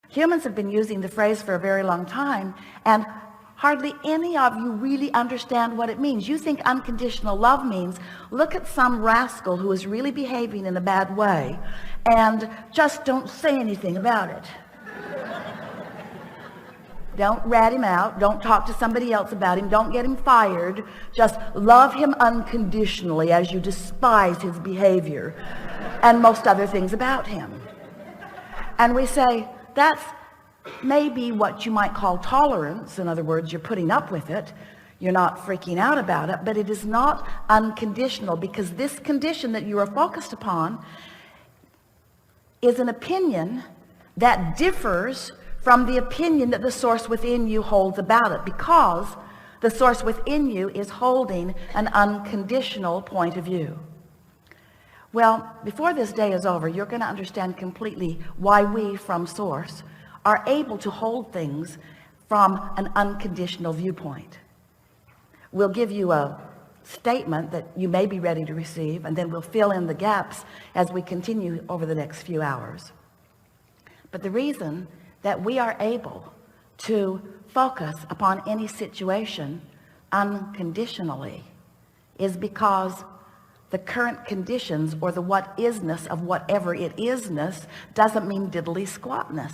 Humans have been using the phrase for a very long time, and hardly any of you really understand what it means. You think unconditional love means look at some rascal who is really behaving in a bad way and just don't say anything about it. Don't rat him out. Don't talk to somebody else about him. Don't get him fired. Just love him unconditionally as you despise his behavior and most other things about him. And we say, that's maybe what you might call tolerance. In other words, you're putting up with it. You're not freaking out about it, but it is not unconditional, because this condition that you are focused upon is an opinion that differs from the opinion that the source within you holds about it, because the source within you is holding an unconditional point of view. Well, before this day is over, you're going to understand completely why we from source are able to hold things from an unconditional viewpoint. We'll give you a statement that you may be ready to receive, and then we'll fill in the gaps as we continue over the next few hours. But the reason that we are able to focus upon any situation unconditionally is because the current conditions, or the what isness of whatever it isness, doesn't mean diddly squatness.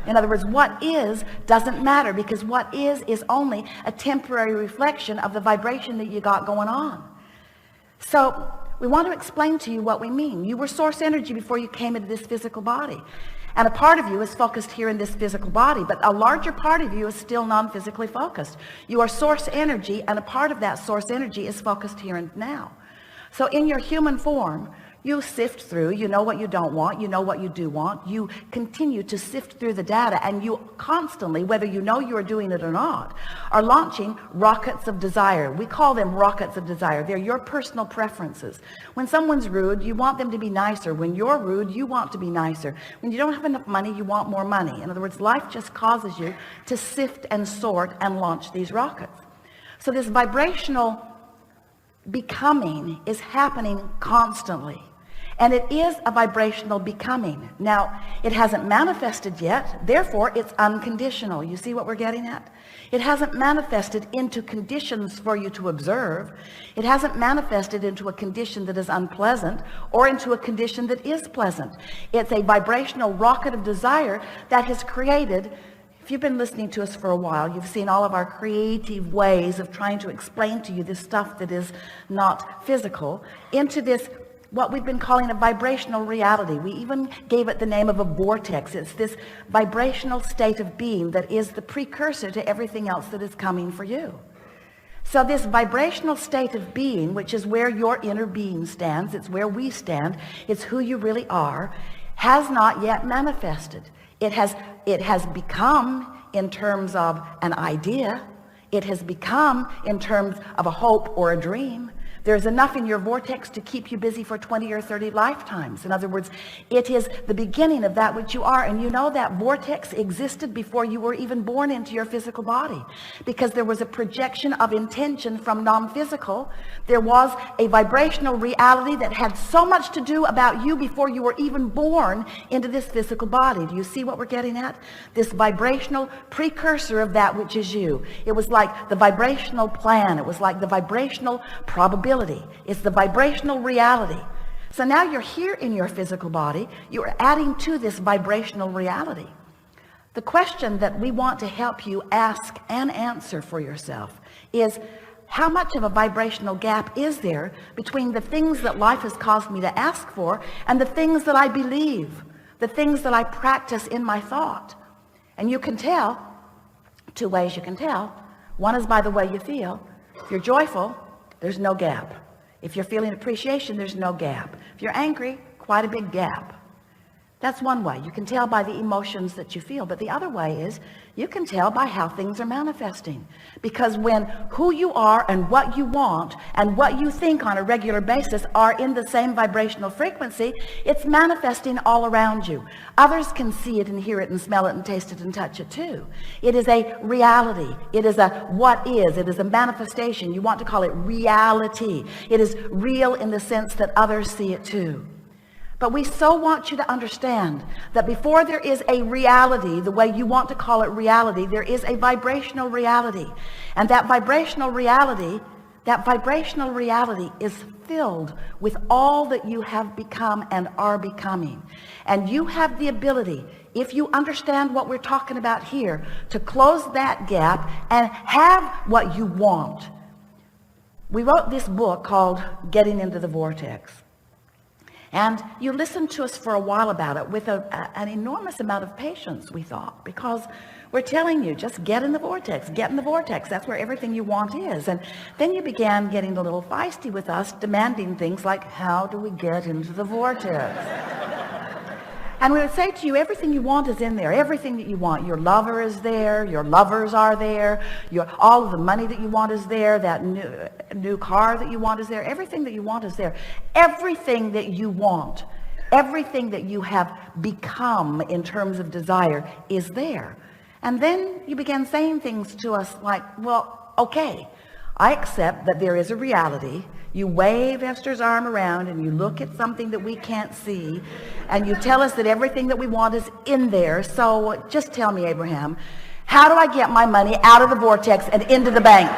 In other words, what is doesn't matter, because what is only a temporary reflection of the vibration that you got going on. So we want to explain to you what we mean. You were source energy before you came into this physical body. And a part of you is focused here in this physical body, but a larger part of you is still non-physically focused. You are source energy, and a part of that source energy is focused here and now. So in your human form, you sift through, you know what you don't want, you know what you do want, you continue to sift through the data, and you constantly, whether you know you are doing it or not, are launching rockets of desire. We call them rockets of desire. They're your personal preferences. When someone's rude, you want them to be nicer. When you're rude, you want to be nicer. When you don't have enough money, you want more money. In other words, life just causes you to sift and sort and launch these rockets. So this vibrational becoming is happening constantly. And it is a vibrational becoming. Now, it hasn't manifested yet, therefore it's unconditional. You see what we're getting at? It hasn't manifested into conditions for you to observe. It hasn't manifested into a condition that is unpleasant or into a condition that is pleasant. It's a vibrational rocket of desire that has created. If you've been listening to us for a while, you've seen all of our creative ways of trying to explain to you this stuff that is not physical into this, what we've been calling a vibrational reality. We even gave it the name of a vortex. It's this vibrational state of being that is the precursor to everything else that is coming for you. So this vibrational state of being, which is where your inner being stands, it's where we stand, it's who you really are, has not yet manifested. It has become in terms of an idea. It has become in terms of a hope or a dream. There's enough in your vortex to keep you busy for 20 or 30 lifetimes. In other words, it is the beginning of that which you are. And you know that vortex existed before you were even born into your physical body, because there was a projection of intention from non-physical. There was a vibrational reality that had so much to do about you before you were even born into this physical body. Do you see what we're getting at? This vibrational precursor of that which is you. It was like the vibrational plan. It was like the vibrational probability. It's the vibrational reality. So now you're here in your physical body. You're adding to this vibrational reality. The question that we want to help you ask and answer for yourself is, how much of a vibrational gap is there between the things that life has caused me to ask for and the things that I believe, the things that I practice in my thought? And you can tell, two ways you can tell. One is by the way you feel. If you're joyful, there's no gap. If you're feeling appreciation, there's no gap. If you're angry, quite a big gap. That's one way. You can tell by the emotions that you feel. But the other way is you can tell by how things are manifesting. Because when who you are and what you want and what you think on a regular basis are in the same vibrational frequency, it's manifesting all around you. Others can see it and hear it and smell it and taste it and touch it too. It is a reality. It is a what is. It is a manifestation. You want to call it reality. It is real in the sense that others see it too. But we so want you to understand that before there is a reality, the way you want to call it reality, there is a vibrational reality. And that vibrational reality is filled with all that you have become and are becoming. And you have the ability, if you understand what we're talking about here, to close that gap and have what you want. We wrote this book called Getting into the Vortex. And you listened to us for a while about it with an enormous amount of patience, we thought, because we're telling you, just get in the vortex, get in the vortex. That's where everything you want is. And then you began getting a little feisty with us, demanding things like, how do we get into the vortex? And we would say to you, everything you want is in there. Everything that you want. Your lover is there. Your lovers are there. All of the money that you want is there. That new car that you want is there. Everything that you want is there. Everything that you want, everything that you have become in terms of desire is there. And then you began saying things to us like, well, okay, I accept that there is a reality. You wave Esther's arm around and you look at something that we can't see and you tell us that everything that we want is in there. So just tell me, Abraham, how do I get my money out of the vortex and into the bank?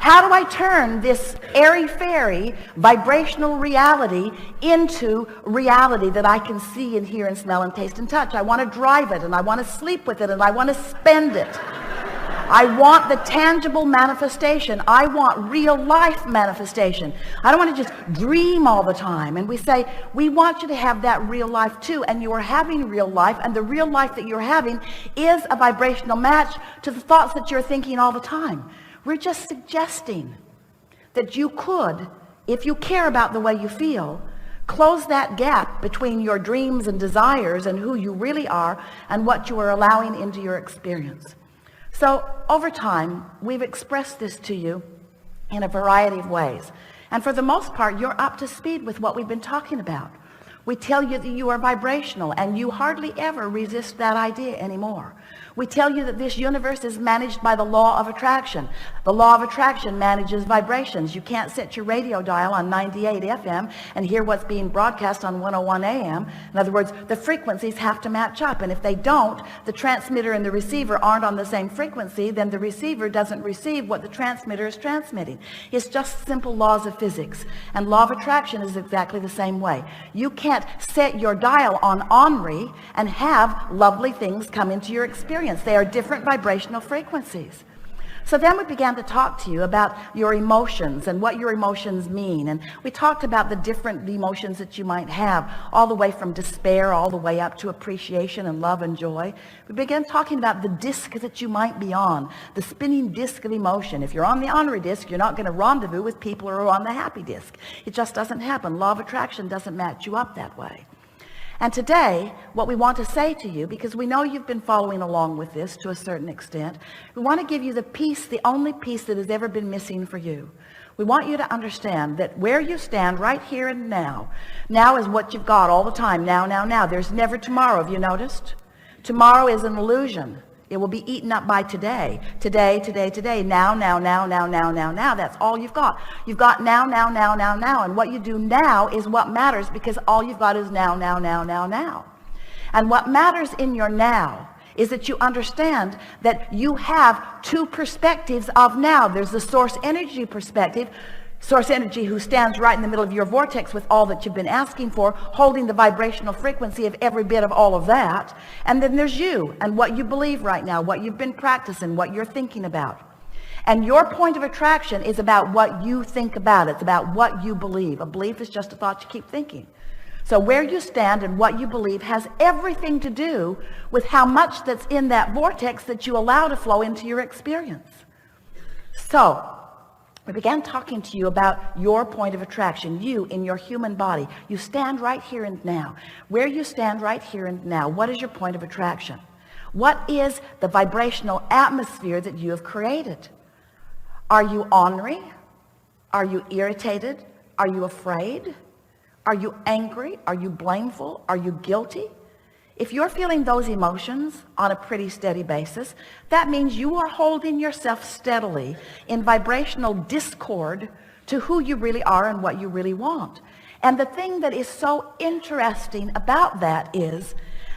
How do I turn this airy-fairy vibrational reality into reality that I can see and hear and smell and taste and touch? I want to drive it and I want to sleep with it and I want to spend it. I want the tangible manifestation. I want real life manifestation. I don't want to just dream all the time. And we say, we want you to have that real life too. And you are having real life. And the real life that you're having is a vibrational match to the thoughts that you're thinking all the time. We're just suggesting that you could, if you care about the way you feel, close that gap between your dreams and desires and who you really are and what you are allowing into your experience. So over time, we've expressed this to you in a variety of ways. And for the most part, you're up to speed with what we've been talking about. We tell you that you are vibrational, and you hardly ever resist that idea anymore. We tell you that this universe is managed by the law of attraction. The law of attraction manages vibrations. You can't set your radio dial on 98 FM and hear what's being broadcast on 101 AM. In other words, the frequencies have to match up. And if they don't, the transmitter and the receiver aren't on the same frequency, then the receiver doesn't receive what the transmitter is transmitting. It's just simple laws of physics. And law of attraction is exactly the same way. You can't set your dial on Henri and have lovely things come into your experience. They are different vibrational frequencies. So then we began to talk to you about your emotions and what your emotions mean. And we talked about the different emotions that you might have, all the way from despair all the way up to appreciation and love and joy. We began talking about the disc that you might be on, the spinning disc of emotion. If you're on the Henri disc, you're not going to rendezvous with people who are on the happy disc. It just doesn't happen. Law of attraction doesn't match you up that way. And today, what we want to say to you, because we know you've been following along with this to a certain extent, we want to give you the piece, the only piece that has ever been missing for you. We want you to understand that where you stand right here and now is what you've got all the time, now. There's never tomorrow, have you noticed? Tomorrow is an illusion. It will be eaten up by today. Today. Now. That's all you've got. You've got now. And what you do now is what matters, because all you've got is now. And what matters in your now is that you understand that you have two perspectives of now. There's the source energy perspective. Source energy who stands right in the middle of your vortex with all that you've been asking for, holding the vibrational frequency of every bit of all of that. And then there's you and what you believe right now, what you've been practicing, what you're thinking about. And your point of attraction is about what you think about. It's about what you believe. A belief is just a thought you keep thinking. So where you stand and what you believe has everything to do with how much that's in that vortex that you allow to flow into your experience. So we began talking to you about your point of attraction, you in your human body. You stand right here and now. Where you stand right here and now, what is your point of attraction? What is the vibrational atmosphere that you have created? Are you ornery? Are you irritated? Are you afraid? Are you angry? Are you blameful? Are you guilty? If you're feeling those emotions on a pretty steady basis, that means you are holding yourself steadily in vibrational discord to who you really are and what you really want. And the thing that is so interesting about that is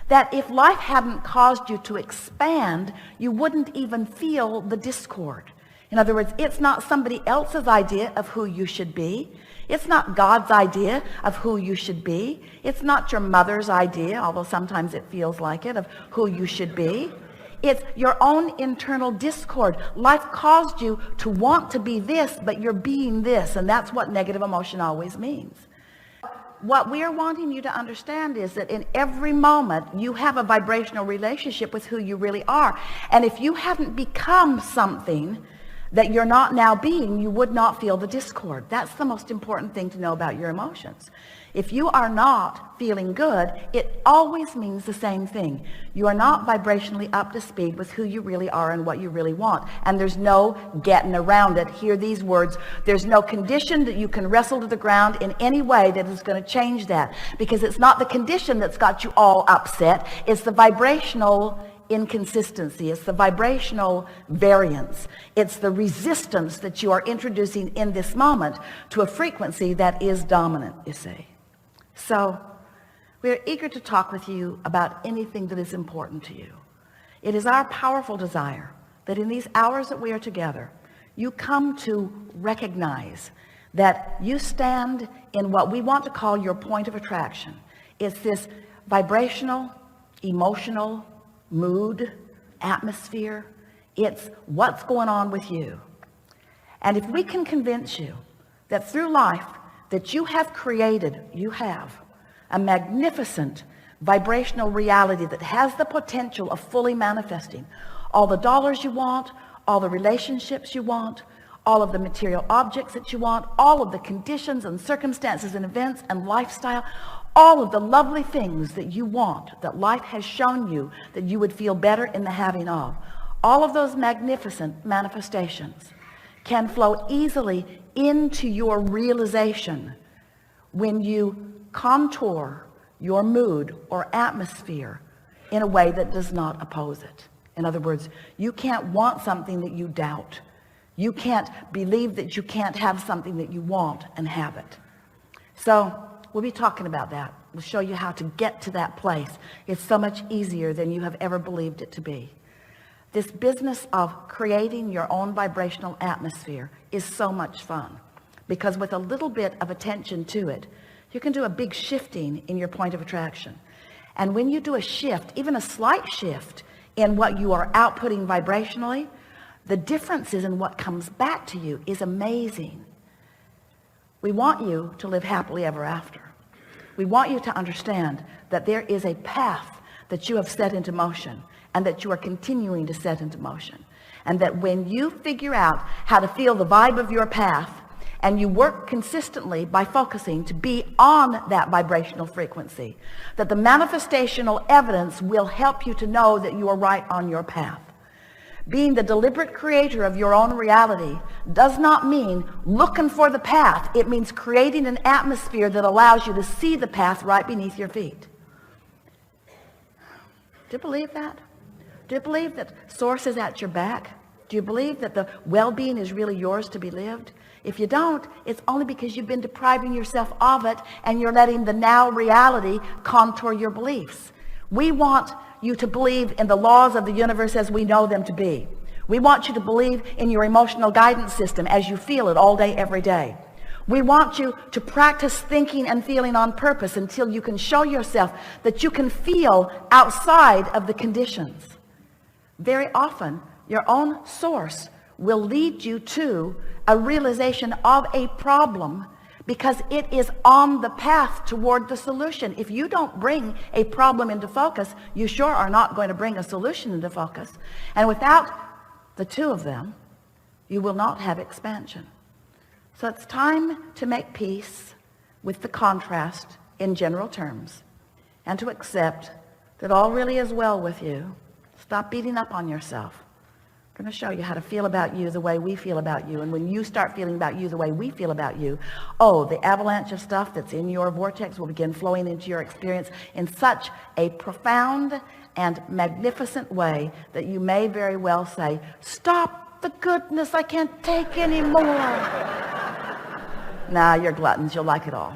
that if life hadn't caused you to expand, you wouldn't even feel the discord. In other words, it's not somebody else's idea of who you should be. It's not God's idea of who you should be. It's not your mother's idea, although sometimes it feels like it, of who you should be. It's your own internal discord. Life caused you to want to be this, but you're being this, and that's what negative emotion always means. What we are wanting you to understand is that in every moment you have a vibrational relationship with who you really are. And if you hadn't become something that you're not now being, you would not feel the discord. That's the most important thing to know about your emotions. If you are not feeling good, it always means the same thing. You are not vibrationally up to speed with who you really are and what you really want. And there's no getting around it. Hear these words. There's no condition that you can wrestle to the ground in any way that is going to change that. Because it's not the condition that's got you all upset. It's the vibrational inconsistency. It's the vibrational variance. It's the resistance that you are introducing in this moment to a frequency that is dominant, you see. So we're eager to talk with you about anything that is important to you. It is our powerful desire that in these hours that we are together, you come to recognize that you stand in what we want to call your point of attraction. It's this vibrational, emotional, mood, atmosphere. It's what's going on with you. And if we can convince you that through life that you have a magnificent vibrational reality that has the potential of fully manifesting all the dollars you want, all the relationships you want, all of the material objects that you want, all of the conditions and circumstances and events and lifestyle, all of the lovely things that you want, that life has shown you that you would feel better in the having of. All of those magnificent manifestations can flow easily into your realization when you contour your mood or atmosphere in a way that does not oppose it. In other words, you can't want something that you doubt. You can't believe that you can't have something that you want and have it. So we'll be talking about that. We'll show you how to get to that place. It's so much easier than you have ever believed it to be. This business of creating your own vibrational atmosphere is so much fun because with a little bit of attention to it, you can do a big shifting in your point of attraction. And when you do a shift, even a slight shift in what you are outputting vibrationally, the differences in what comes back to you is amazing. We want you to live happily ever after. We want you to understand that there is a path that you have set into motion and that you are continuing to set into motion. And that when you figure out how to feel the vibe of your path and you work consistently by focusing to be on that vibrational frequency, that the manifestational evidence will help you to know that you are right on your path. Being the deliberate creator of your own reality does not mean looking for the path. It means creating an atmosphere that allows you to see the path right beneath your feet. Do you believe that? Do you believe that Source is at your back? Do you believe that the well-being is really yours to be lived? If you don't, it's only because you've been depriving yourself of it and you're letting the now reality contour your beliefs. We want you to believe in the laws of the universe as we know them to be. We want you to believe in your emotional guidance system as you feel it all day, every day. We want you to practice thinking and feeling on purpose until you can show yourself that you can feel outside of the conditions. Very often, your own source will lead you to a realization of a problem because it is on the path toward the solution. If you don't bring a problem into focus, you sure are not going to bring a solution into focus. And without the two of them, you will not have expansion. So it's time to make peace with the contrast in general terms and to accept that all really is well with you. Stop beating up on yourself. I'm going to show you how to feel about you the way we feel about you. And when you start feeling about you the way we feel about you, oh, the avalanche of stuff that's in your vortex will begin flowing into your experience in such a profound and magnificent way that you may very well say, stop the goodness, I can't take anymore. Nah, you're gluttons, you'll like it all.